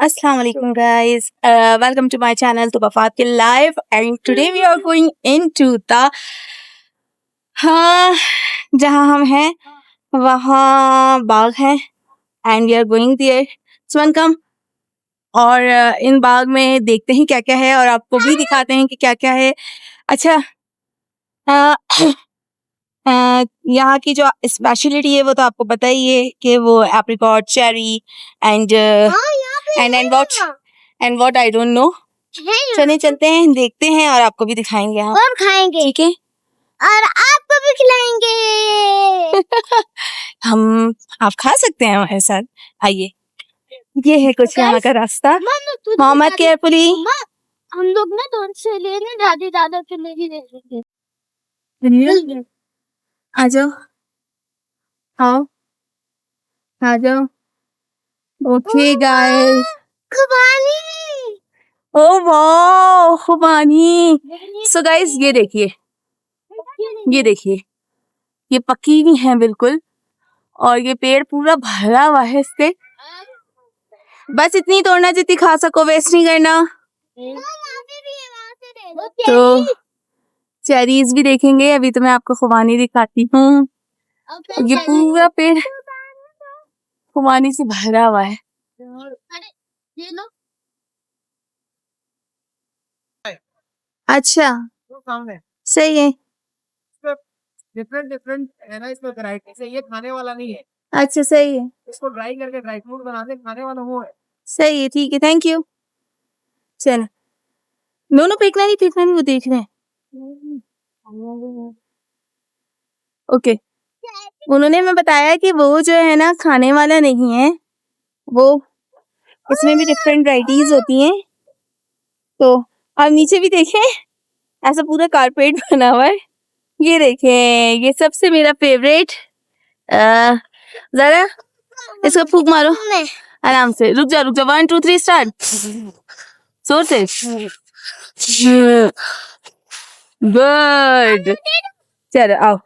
Assalamu alaikum guys. Welcome to my channel Tubafat Ke Live, and today we are going into the हाँ जहाँ हम हैं वहाँ बाग है and we are going there. So come और इन बाग में देखते हैं क्या क्या है और आपको भी दिखाते हैं कि क्या क्या है. अच्छा अ, यहाँ की जो स्पेशलिटी है वो तो आपको पता ही है कि वो apricot cherry and and what I don't know. चले चलते हैं देखते हैं और आपको भी दिखाएंगे हम और खाएंगे, ठीक है और आपको भी खिलाएंगे. हम आप खा सकते हैं हमारे साथ. आइए ये है कुछ यहाँ का रास्ता. मोहम्मद केयरफुली. हम लोग ना दूर से लेने दादी दादा के लिए ले लेंगे. आ जाओ आओ आ जाओ. Okay guys. खुबानी. ओ वाह खुबानी. सो गाइस ये देखिए ये पकी हुई हैं बिल्कुल और ये पेड़ पूरा भरा हुआ है इससे. बस इतनी तोड़ना जितनी खा सको, वेस्ट नहीं करना. तो चेरीज भी देखेंगे. अभी तो मैं आपको खुबानी दिखाती हूँ. ये पूरा पेड़ खुबानी से भरा हुआ है. ये लो. अच्छा सही है. डिफरेंट है ना इसमें वैरायटी से. ये खाने वाला नहीं है, अच्छा सही है. इसको ड्राई करके ड्राई फ्रूट बनाते हैं. खाने वाला वो है. सही है ठीक है. Thank you. चलो दोनों फेंकना नहीं वो देख रहे हैं. ओके उन्होंने हमें बताया कि वो जो है ना खाने वाला नहीं है, वो इसमें भी डिफरेंट वैरायटीज होती हैं. तो आप नीचे भी देखें ऐसा पूरा कारपेट बना हुआ है. ये देखें ये सबसे मेरा फेवरेट. जरा इसको फूक मारो आराम से. रुक जा 1 2 3 स्टार्ट. जोर से. गुड. चलो आओ.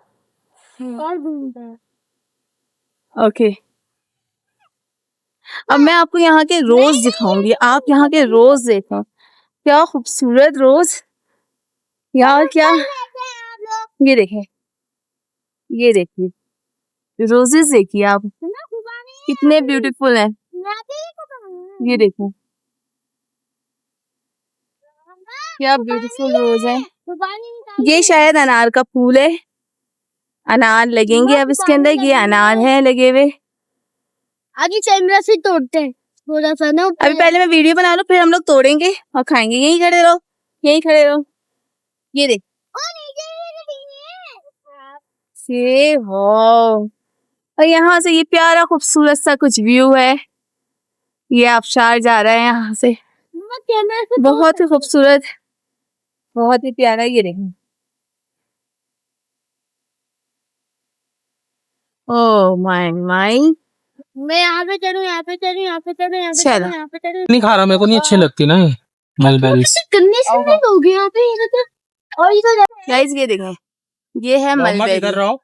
ओके अब मैं आपको यहाँ के रोज दिखाऊंगी. आप यहाँ के रोज देखो क्या खूबसूरत रोज. यार क्या ये देखिए रोजेस देखिए आप कितने ब्यूटीफुल हैं. ये देखो क्या ब्यूटीफुल रोज है. ये शायद अनार का फूल है. अनार लगेंगे अब इसके अंदर. ये अनार है लगे हुए. आगे कैमरा से तोड़ते हैं थोड़ा सा ना. अभी पहले मैं वीडियो बना लूं फिर हम लोग तोड़ेंगे और खाएंगे. यहीं खड़े रहो. ये देख से वाओ. और यहाँ से ये प्यारा खूबसूरत सा कुछ व्यू है. ये आबशार जा रहा है यहाँ से. बहुत ही खूबसूरत, बहुत ही प्यारा. ये देखें ओ माय मैं यहाँ पे चलूं. चलो. नहीं खा रहा, मेरे को नहीं अच्छी लगती ना ये मलबेरीज. गन्ने से नहीं दोगे यहाँ पे. ये तो और इधर गाइस ये देखें ये है मलबेरी. इधर रहो.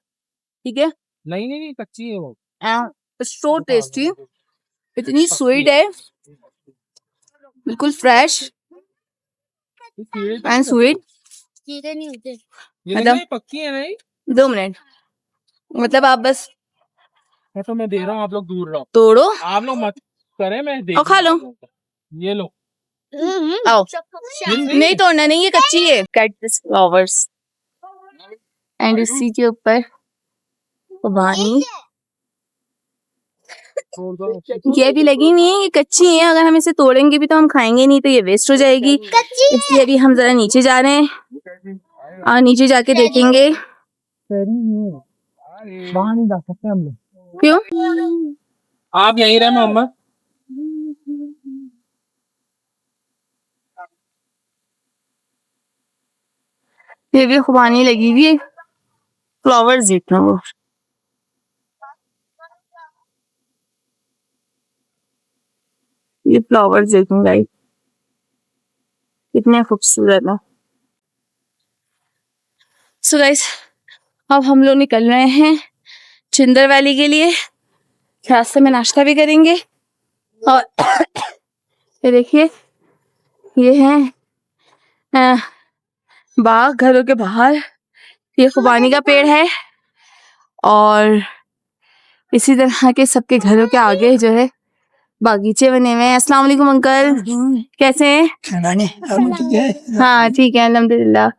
ठीक है नहीं कच्ची है वो. So tasty. इतनी स्वीट है बिल्कुल फ्रेश एंड स्वीट. कीड़े नहीं होते. ये मतलब नहीं पक्की है. नहीं 2 मिनट मतलब आप बस मैं तो मैं दे रहा हूँ, आप लोग दूर रहो. तोड़ो आप लोग मत करें, मैं दे और खा लो. ये लो. आओ. नहीं तोड़ना नहीं, ये कच्ची है. कट दिस फ्लावर्स एंड इसी के ऊपर खुबानी. ये भी लगी हुई है. ये कच्ची है. अगर हम इसे तोड़ेंगे भी तो हम खाएंगे नहीं, तो ये वेस्ट हो जाएगी. इसलिए अभी हम जरा नीचे जा रहे हैं और नीचे जाके देखेंगे. वहाँ नहीं जा सकते हम लोग. क्यों? आप यहीं रहे मोहम्मद. ये भी खुबानी लगी हुई है. फ्लावर्स देखना वो. ये फ्लावर्स देखूं गाइस कितने खूबसूरत है. सो गाइस अब हम लोग निकल रहे हैं चिंदर वैली के लिए. रास्ते में नाश्ता भी करेंगे और ये देखिए, ये है बाग घरों के बाहर। ये खुबानी का पेड़ है और इसी तरह के सबके घरों के आगे जो है बागीचे बने हुए हैं। अस्सलाम वालेकुम अंकल, कैसे हैं? हाँ ठीक है, अल्हम्दुलिल्लाह।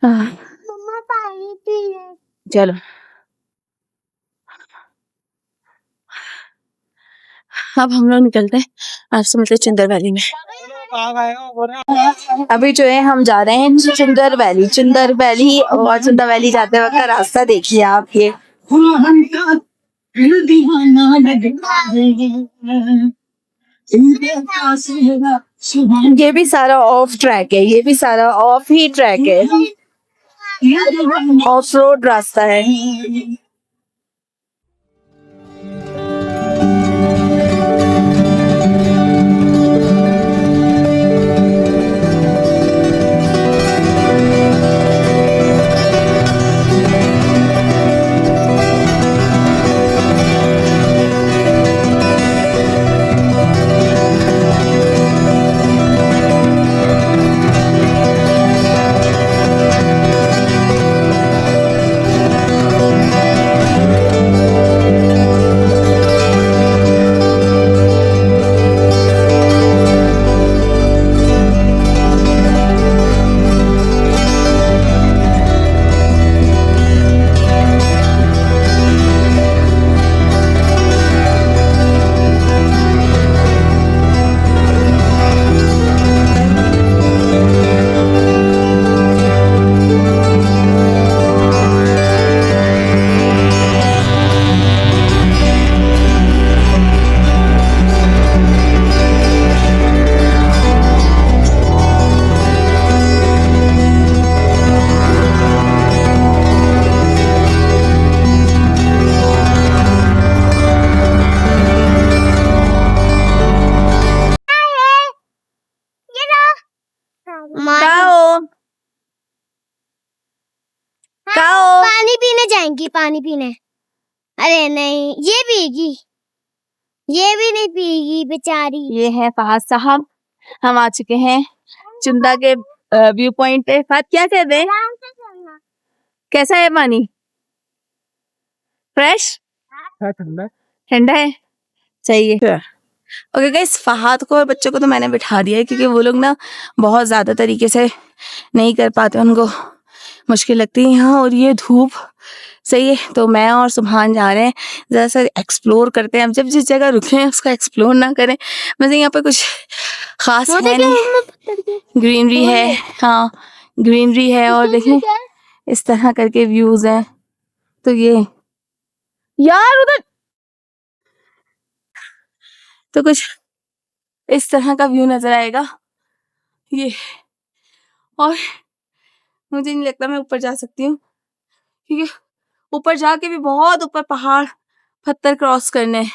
मम्मा पानी पी ले। चलो अब हम लोग निकलते हैं आपसे मतलब चुंदर वैली में। अभी जो है हम जा रहे हैं चुंदर वैली। चुंदर वैली और चुंदर वैली जाते वक्त का रास्ता देखिए आप। ये भी सारा ऑफ ट्रैक है, ये भी सारा ऑफ ही ट्रैक है, ऑफ रोड रास्ता है। पानी पीने जाएंगी, पानी पीने। अरे नहीं, ये पिएगी, ये भी नहीं पिएगी बेचारी। ये है फहद साहब, हम आ चुके हैं चुंदा के व्यू पॉइंट पे। फहद क्या कह रहे हैं? कैसा है पानी? फ्रेश? ठंडा है, चाहिए। ओके गाइस, फहद को और बच्चों को तो मैंने बिठा दिया है क्योंकि वो लोग ना बहुत ज़्यादा तरीके से नहीं कर पाते, उनको मुश्किल लगती है यहाँ। और ये धूप सही है, तो मैं और सुभान जा रहे हैं ज़रा सा एक्सप्लोर करते हैं। अब जब जिस जगह रुके हैं उसका एक्सप्लोर ना करें, वैसे यहाँ पे कुछ खास है नहीं, ग्रीनरी है। हाँ ग्रीनरी है और देखें इस तरह करके व्यूज हैं। तो ये यार उधर तो कुछ इस तरह का व्यू नजर आएगा ये, और मुझे नहीं लगता मैं ऊपर जा सकती हूँ क्योंकि ऊपर जाके भी बहुत ऊपर पहाड़ पत्थर क्रॉस करने हैं।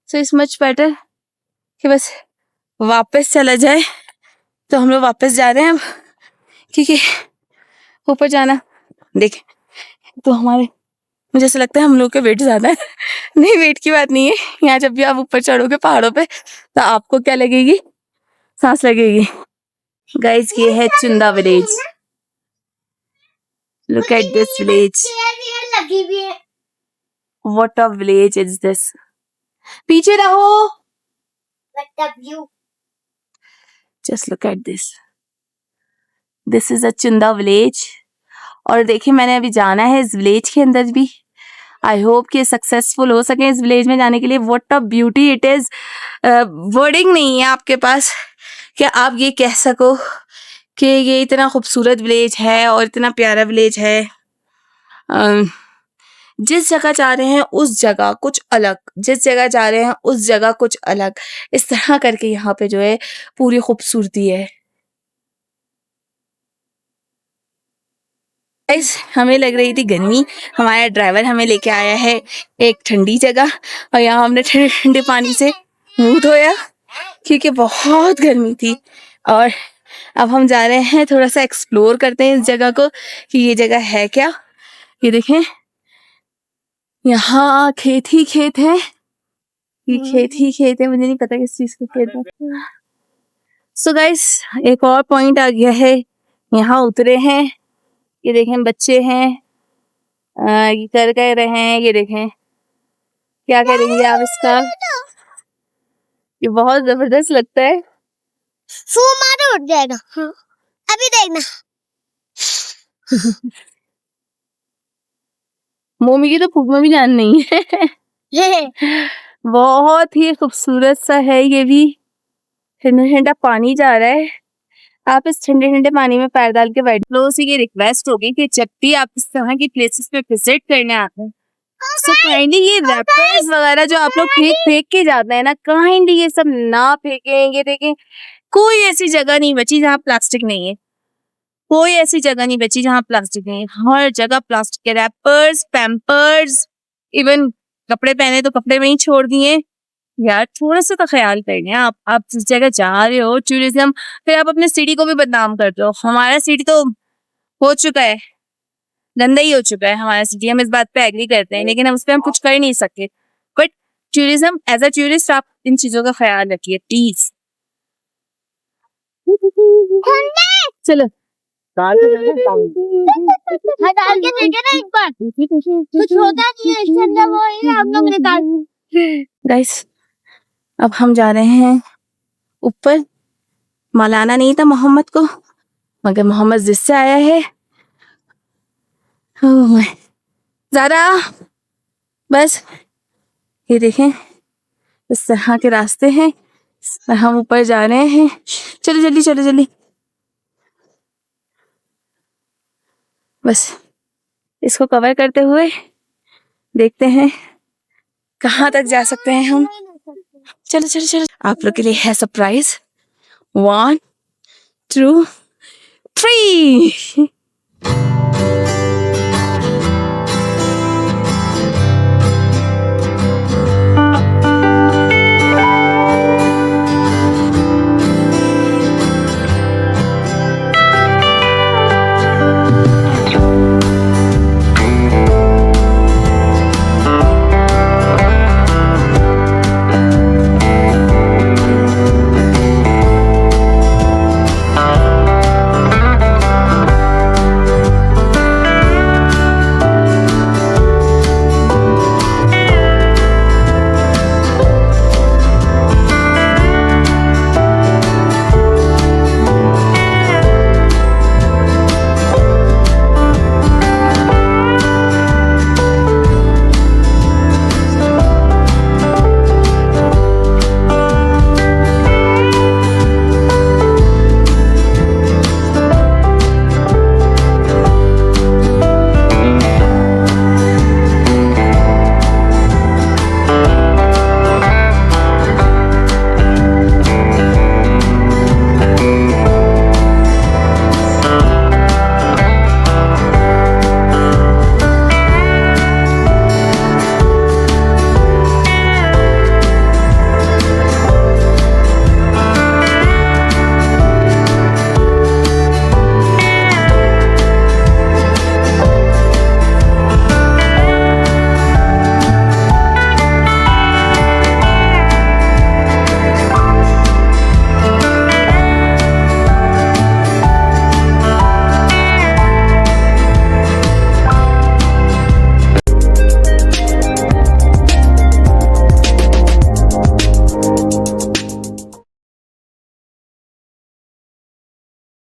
सो इट्स मच बेटर कि बस वापस चला जाए। तो हम लोग वापस जा रहे हैं अब क्योंकि ऊपर जाना देखें तो हमारे, मुझे ऐसा लगता है हम लोग के वेट ज्यादा है। नहीं वेट की बात नहीं है, यहाँ जब भी आप ऊपर चढ़ोगे पहाड़ों पे तो आपको क्या लगेगी, सांस लगेगी। गाइस ये है Chunda village, look at this village, लगी भी है। What a village is this. पीछे रहो, just look at this, this is a Chunda village. और देखिए मैंने अभी जाना है इस विलेज के अंदर भी, आई होप कि सक्सेसफुल हो सके इस विलेज में जाने के लिए। What a beauty it is, wording नहीं है आपके पास कि आप ये कह सको कि ये इतना खूबसूरत विलेज है और इतना प्यारा विलेज है। जिस जगह जा रहे हैं उस जगह कुछ अलग, जिस जगह जा रहे हैं उस जगह कुछ अलग, इस तरह करके यहाँ पे जो है पूरी खूबसूरती है। हमें लग रही थी गर्मी, हमारा ड्राइवर हमें लेके आया है एक ठंडी जगह और यहाँ हमने ठंडे ठंडे पानी से मुंह धोया क्योंकि बहुत गर्मी थी। और अब हम जा रहे हैं थोड़ा सा एक्सप्लोर करते हैं इस जगह को कि ये जगह है क्या। ये देखें यहाँ खेत ही खेत है, ये खेत ही खेत है, मुझे नहीं पता किस चीज का खेत है। सो गाइस एक और पॉइंट आ गया है, यहाँ उतरे हैं, ये देखें बच्चे हैं, ये कर कह रहे हैं, ये देखें क्या करेंगे आप इसका, ये बहुत जबरदस्त लगता है। फू मारो उठ जाएगा। हाँ। अभी देखना। मोमी की तो फूक में भी जान नहीं है। बहुत ही खूबसूरत सा है ये भी, ठंडा ठंडा पानी जा रहा है। आप इस ठंडे ठंडे पानी में पैर डाल के बैठ लो। से ये रिक्वेस्ट होगी कि जब भी आप इस तरह की प्लेसेस पे विजिट करने आते हैं, सो काइंडली ये रैपर्स वगैरह जो आप लोग फेंक के जाते हैं ना, काइंडली ये सब ना फेंकें। ये देखें कोई ऐसी जगह नहीं बची जहाँ प्लास्टिक नहीं है, कोई ऐसी जगह नहीं बची जहाँ प्लास्टिक नहीं है। हर जगह प्लास्टिक के रैपर्स, पैम्पर्स, इवन कपड़े पहने तो कपड़े में ही छोड़ दिए। यार थोड़ा सा तो ख्याल करिए। आप जिस जगह जा रहे हो टूरिज्म, फिर आप अपने सिटी को भी बदनाम करते हो। हमारा सिटी तो हो चुका है, गंदा ही हो चुका है हमारा सिटी, हम इस बात पे एग्री करते हैं, लेकिन हम उस पर हम कुछ कर नहीं सकते। But tourism, as a tourist आप इन चीजों का ख्याल रखिए प्लीज। चलो हाँ, डाल के देखे ना एक बार, कुछ होता नहीं है इसके अंदर, वो ही हम लोग निकाल। गाइस अब हम जा रहे हैं ऊपर। मौलाना नहीं था मोहम्मद को, मगर मोहम्मद जिससे आया है। ओह माय, ज़ारा बस ये देखें इस तरह के रास्ते हैं, हम ऊपर जा रहे हैं। चलो जल्दी चलो जल्दी, बस इसको कवर करते हुए देखते हैं कहाँ तक जा सकते हैं हम। चलो चलो चलो, आप लोग के लिए है सरप्राइज। 1 2 3